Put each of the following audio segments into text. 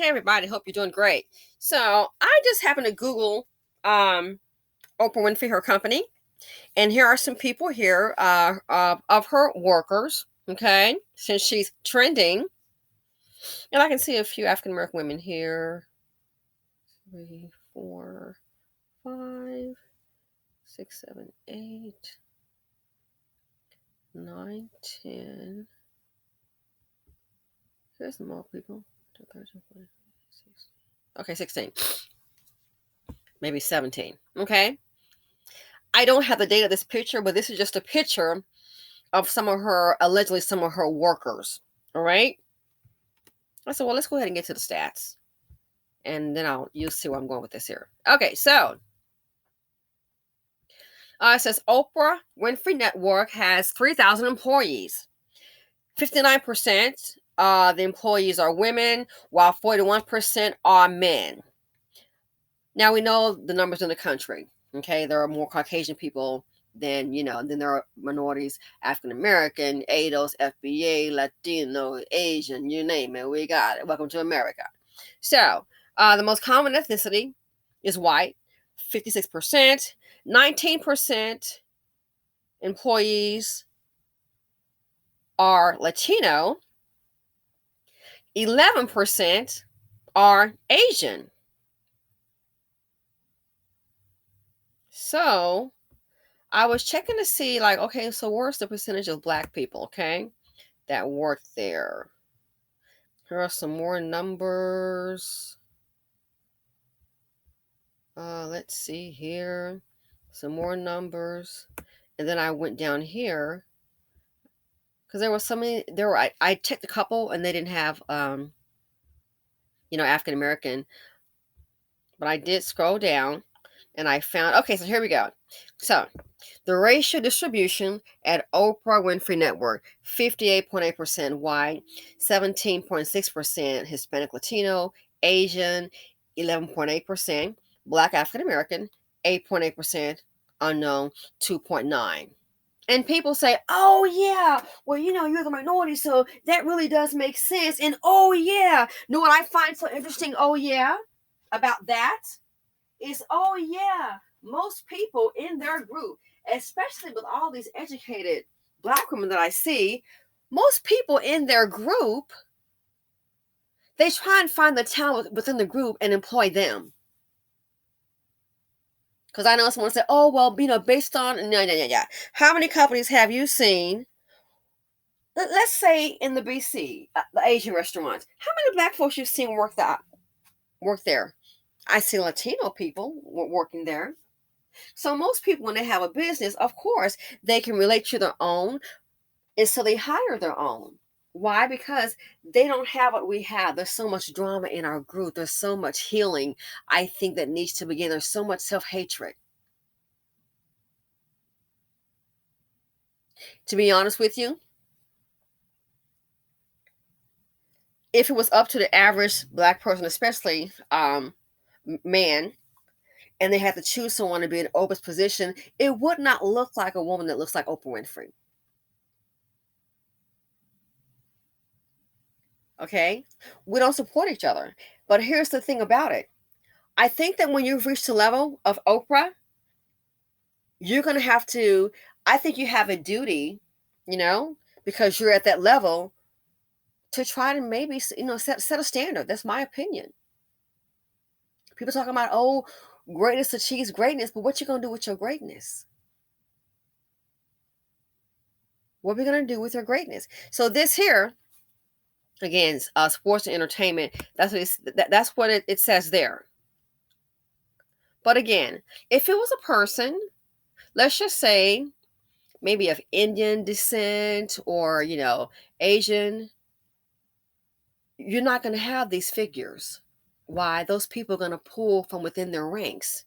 Hey everybody, hope you're doing great. So I just happened to Google Oprah Winfrey, her company, and here are some people here of her workers. Okay, since she's trending, and I can see a few African American women here. 3, 4, 5, 6, 7, 8, 9, 10. Here's some more people. 13, 14, 16. Okay, 16. Maybe 17. Okay. I don't have the date of this picture, but this is just a picture of allegedly some of her workers. All right. I said, well, let's go ahead and get to the stats. And then you'll see where I'm going with this here. Okay, so it says Oprah Winfrey Network has 3,000 employees. 59% the employees are women, while 41% are men. Now we know the numbers in the country. Okay, there are more Caucasian people than there are minorities, African American, ADOS, FBA, Latino, Asian, you name it, we got it. Welcome to America. So the most common ethnicity is white, 56%. 19% employees are Latino. 11% are Asian. So I was checking to see, like, okay, so where's the percentage of Black people, okay, that work there? Here are some more numbers. Let's see here. Some more numbers. And then I went down here because there was so many. I checked a couple and they didn't have, African American. But I did scroll down and I found, okay, so here we go. So the racial distribution at Oprah Winfrey Network: 58.8% white, 17.6% Hispanic Latino, Asian, 11.8%, Black African American, 8.8%, unknown, 2.9%. And people say, oh, yeah, well, you're the minority, so that really does make sense. And oh, yeah, know what I find so interesting? Oh, yeah, about that is, oh, yeah, most people in their group, especially with all these educated Black women that I see, most people in their group, they try and find the talent within the group and employ them. Because I know someone said, oh, well, based on, no. How many companies have you seen? Let's say in the BC, the Asian restaurants, how many Black folks you've seen work there? I see Latino people working there. So most people, when they have a business, of course, they can relate to their own, and so they hire their own. Why? Because they don't have what we have. There's so much drama in our group. There's so much healing, I think, that needs to begin. There's so much self-hatred. To be honest with you, if it was up to the average Black person, especially man, and they had to choose someone to be in Oprah's position, it would not look like a woman that looks like Oprah Winfrey. Okay? We don't support each other. But here's the thing about it. I think that when you've reached the level of Oprah, you're going to have to, I think you have a duty, because you're at that level, to try to maybe, set a standard. That's my opinion. People talking about, oh, greatness achieves greatness, but what you going to do with your greatness? What are we going to do with your greatness? So this here, again, sports and entertainment, that's what it says there. But again, if it was a person, let's just say maybe of Indian descent or, Asian, you're not going to have these figures. Why? Those people are going to pull from within their ranks.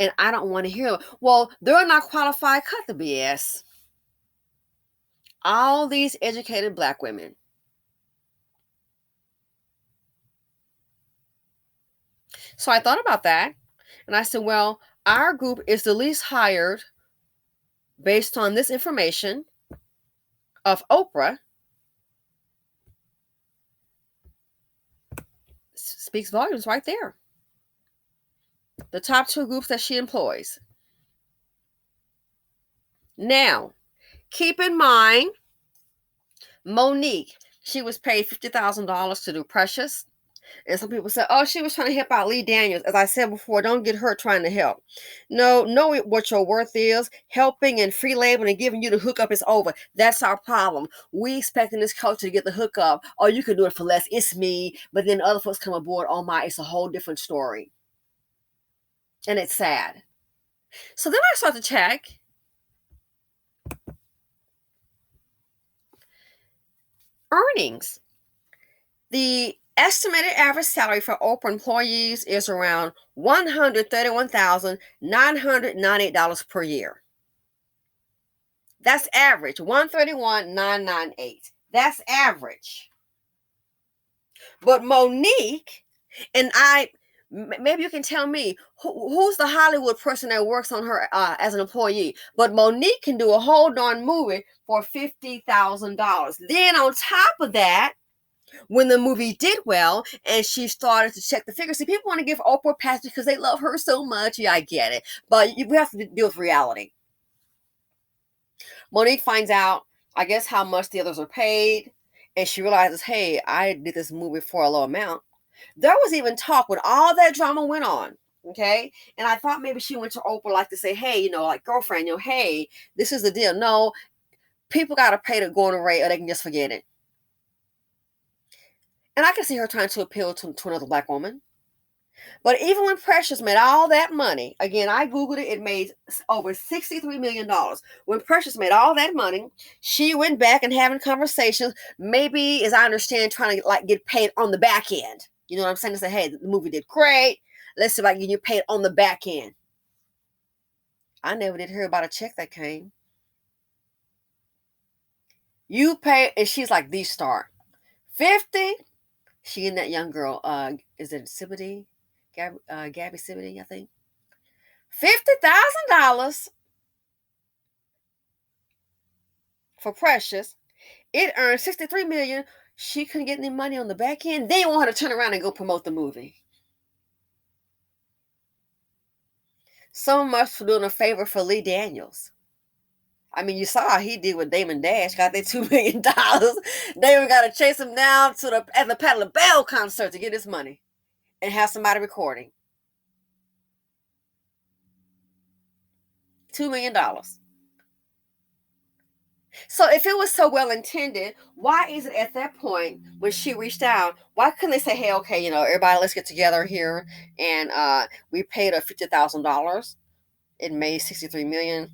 And I don't want to hear, well, they're not qualified. Cut the BS. All these educated Black women. So I thought about that. And I said, well, our group is the least hired based on this information of Oprah. speaks volumes right there. The top two groups that she employs. Now, keep in mind, Monique, she was paid $50,000 to do Precious. And some people say, oh, she was trying to help out Lee Daniels. As I said before, don't get hurt trying to help. No, know what your worth is. Helping and free labeling and giving you the hookup is over. That's our problem. We expect in this culture to get the hookup. Oh, you can do it for less. It's me. But then other folks come aboard. Oh my, it's a whole different story. And it's sad. So then I start to check. Earnings. The estimated average salary for Oprah employees is around $131,998 per year. That's average. $131,998. That's average. But Monique and maybe you can tell me who's the Hollywood person that works on her as an employee. But Monique can do a whole darn movie for $50,000. Then on top of that, when the movie did well and she started to check the figures, see, people want to give Oprah a pass because they love her so much. Yeah, I get it. But we have to deal with reality. Monique finds out, I guess, how much the others are paid. And she realizes, hey, I did this movie for a low amount. There was even talk when all that drama went on. Okay. And I thought maybe she went to Oprah like to say, hey, like girlfriend, hey, this is the deal. No, people got to pay the going rate or they can just forget it. And I can see her trying to appeal to another Black woman. But even when Precious made all that money, again, I Googled it, it made over $63 million. When Precious made all that money, she went back and having conversations, maybe, as I understand, trying to get paid on the back end. You know what I'm saying? To say, hey, the movie did great. Let's see if I can get you paid on the back end. I never did hear about a check that came. You pay, and she's like the star. 50. She and that young girl, is it Sibity? Gabby Sibity, I think. $50,000 for Precious. It earned $63 million. She couldn't get any money on the back end. They want her to turn around and go promote the movie. So much for doing a favor for Lee Daniels. I mean, you saw how he did with Damon Dash. Got their $2 million. Damon got to chase him down at the Patti LaBelle concert to get his money and have somebody recording. $2 million. So if it was so well intended, why is it at that point when she reached out, why couldn't they say, hey, okay, everybody, let's get together here, and we paid her $50,000. It made $63 million.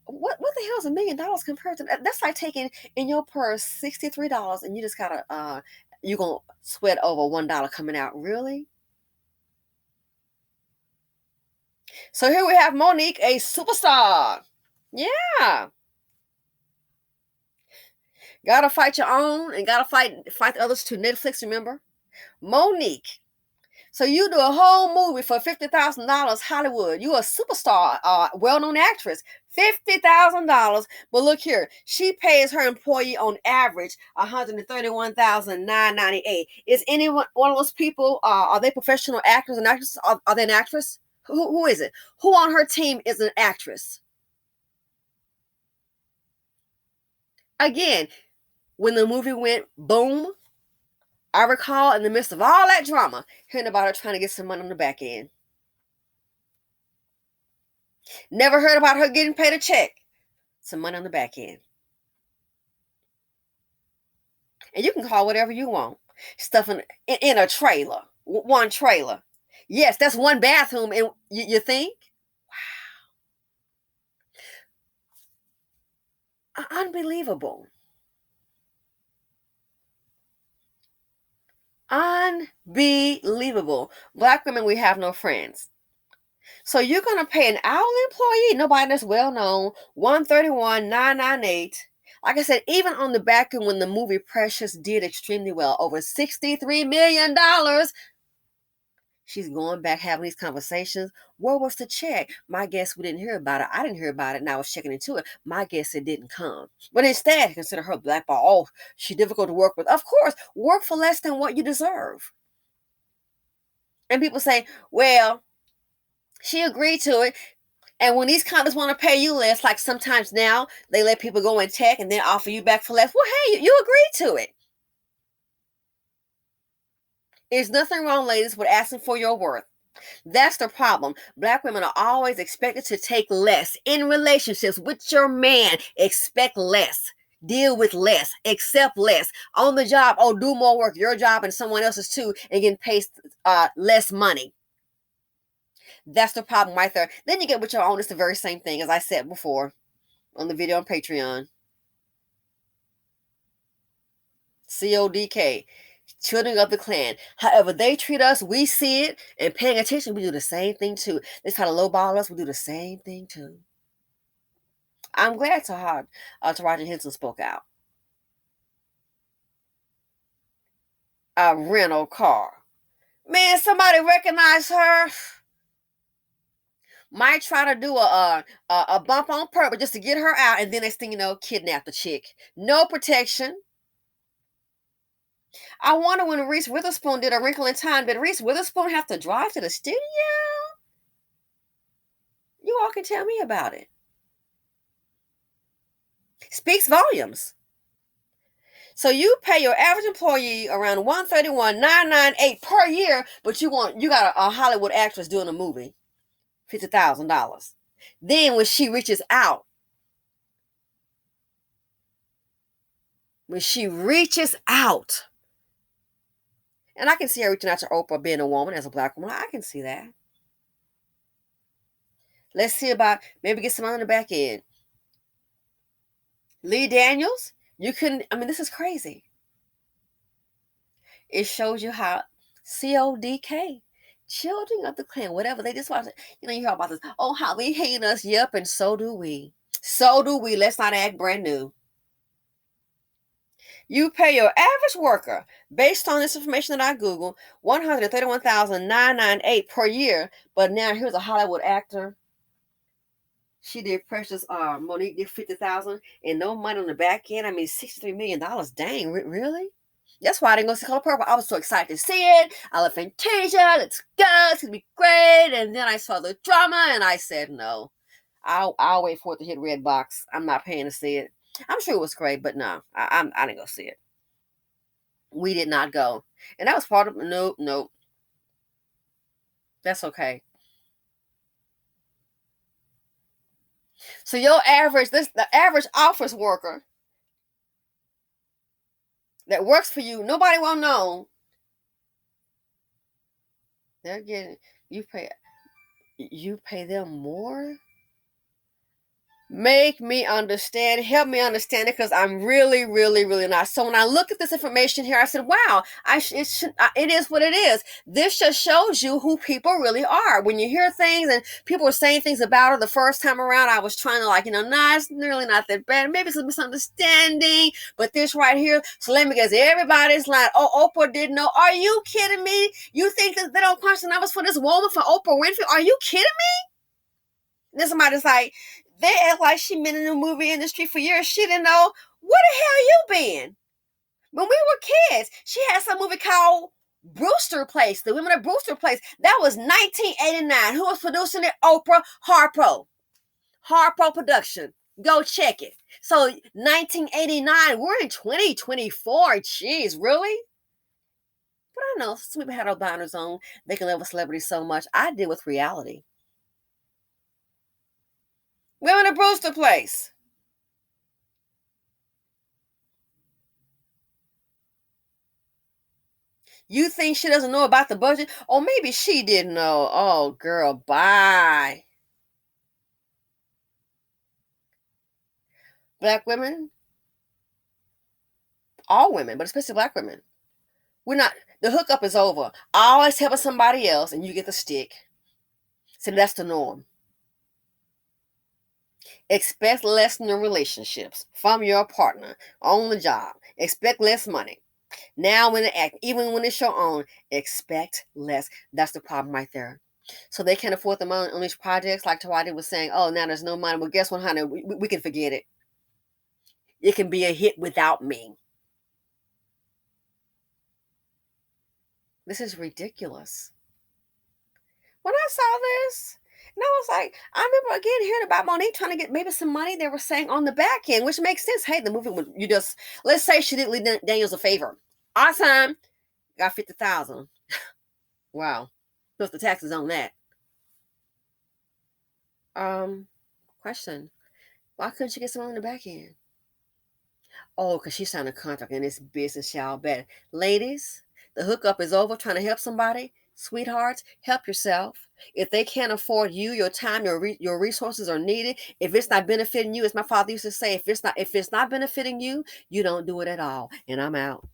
What the hell is $1 million compared to that? That's like taking in your purse $63 and you just gotta you gonna sweat over $1 coming out. Really? So here we have Monique, a superstar. Yeah. Gotta fight your own and gotta fight the others to Netflix, remember? Monique. So you do a whole movie for $50,000, Hollywood. You a superstar, well-known actress. $50,000. But look here, she pays her employee on average $131,998. Is any one of those people, are they professional actors and actresses? Are they an actress? Who is it? Who on her team is an actress? Again, when the movie went boom, I recall in the midst of all that drama, hearing about her trying to get some money on the back end. Never heard about her getting paid a check. Some money on the back end. And you can call whatever you want. Stuff in a trailer. One trailer. Yes, that's one bathroom. And you think? Wow. Unbelievable. Unbelievable. Black women, we have no friends. So you're going to pay an hourly employee, nobody that's well known, $131,998. Like I said, even on the back end when the movie Precious did extremely well, over $63 million, she's going back having these conversations. Where was the check? My guess, we didn't hear about it. I didn't hear about it, and I was checking into it. My guess, it didn't come. But instead, consider her blackball. Oh, she's difficult to work with. Of course, work for less than what you deserve. And people say, well, she agreed to it. And when these companies want to pay you less, like sometimes now they let people go in tech and then offer you back for less. Well, hey, you agreed to it. There's nothing wrong, ladies, with asking for your worth. That's the problem. Black women are always expected to take less in relationships with your man. Expect less. Deal with less. Accept less. On the job, oh, do more work, your job and someone else's too, and getting paid less money. That's the problem right there. Then you get with your own. It's the very same thing as I said before on the video on Patreon. CODK. Children of the clan. However they treat us, we see it, and paying attention, we do the same thing too. They try to lowball us, we do the same thing too. I'm glad Taraji Henson spoke out. A rental car. Man, somebody recognize her. Might try to do a bump on purpose just to get her out, and then next thing you know, kidnap the chick. No protection. I wonder when Reese Witherspoon did A Wrinkle in Time, did Reese Witherspoon have to drive to the studio? You all can tell me about it. Speaks volumes. So you pay your average employee around $131,998 per year, but you got a Hollywood actress doing a movie, $50,000. Then when she reaches out, and I can see her reaching out to Oprah being a woman as a black woman, I can see that. Let's see about maybe get some on the back end. Lee Daniels, this is crazy. It shows you how CODK, children of the clan, whatever, they just want to, you hear about this, oh, how they hate us. Yep, and so do we. Let's not act brand new. You pay your average worker, based on this information that I Googled, $131,998 per year. But now here's a Hollywood actor. She did Precious. Monique did $50,000 and no money on the back end. $63 million. Dang, really? That's why I didn't go see Color Purple. I was so excited to see it. I love Fantasia. Let's go. It's gonna be great. And then I saw the drama, and I said no. I'll wait for it to hit red box. I'm not paying to see it. I'm sure it was great, but no, I didn't go see it. We did not go, and that was part of nope. That's okay. So the average office worker that works for you, nobody will know. They're getting you pay them more. Make me understand, help me understand it, because I'm really, really, really not. So when I look at this information here, I said, wow, it is what it is. This just shows you who people really are. When you hear things and people are saying things about her the first time around, I was trying to nah, it's really not that bad. Maybe it's a misunderstanding, but this right here, so let me guess, everybody's like, oh, Oprah didn't know. Are you kidding me? You think that they don't punch the numbers for this woman, for Oprah Winfrey? Are you kidding me? Then somebody's like, they act like she been in the movie industry for years. She didn't know. Where the hell you been? When we were kids, she had some movie called Brewster Place, The Women of Brewster Place. That was 1989. Who was producing it? Oprah Harpo. Harpo Production. Go check it. So 1989, we're in 2024. Jeez, really? But I know some people had their blinders on. They can love a celebrity so much. I deal with reality. Women of Brewster Place. You think she doesn't know about the budget? Or maybe she didn't know. Oh, girl, bye. Black women, all women, but especially black women. The hookup is over. Always helping somebody else and you get the stick. So that's the norm. Expect less in your relationships from your partner on the job. Expect less money. Now when they act, even when it's your own, expect less. That's the problem right there. So they can't afford the money on these projects, like Tawadi was saying, oh, now there's no money. Well, guess what, honey? We can forget it. It can be a hit without me. This is ridiculous. I saw this. And I was like, I remember again hearing about Monique trying to get maybe some money they were saying on the back end, which makes sense. Hey, the movie would you just let's say she didn't leave Daniels a favor. Awesome. Got 50,000. Wow. Plus the taxes on that. Um, question. Why couldn't she get someone on the back end? Oh, because she signed a contract in this business, y'all bet. Ladies, the hookup is over trying to help somebody. Sweethearts, help yourself. If they can't afford you, your time, your resources are needed. If it's not benefiting you, as my father used to say, if it's not benefiting you, you don't do it at all. And I'm out.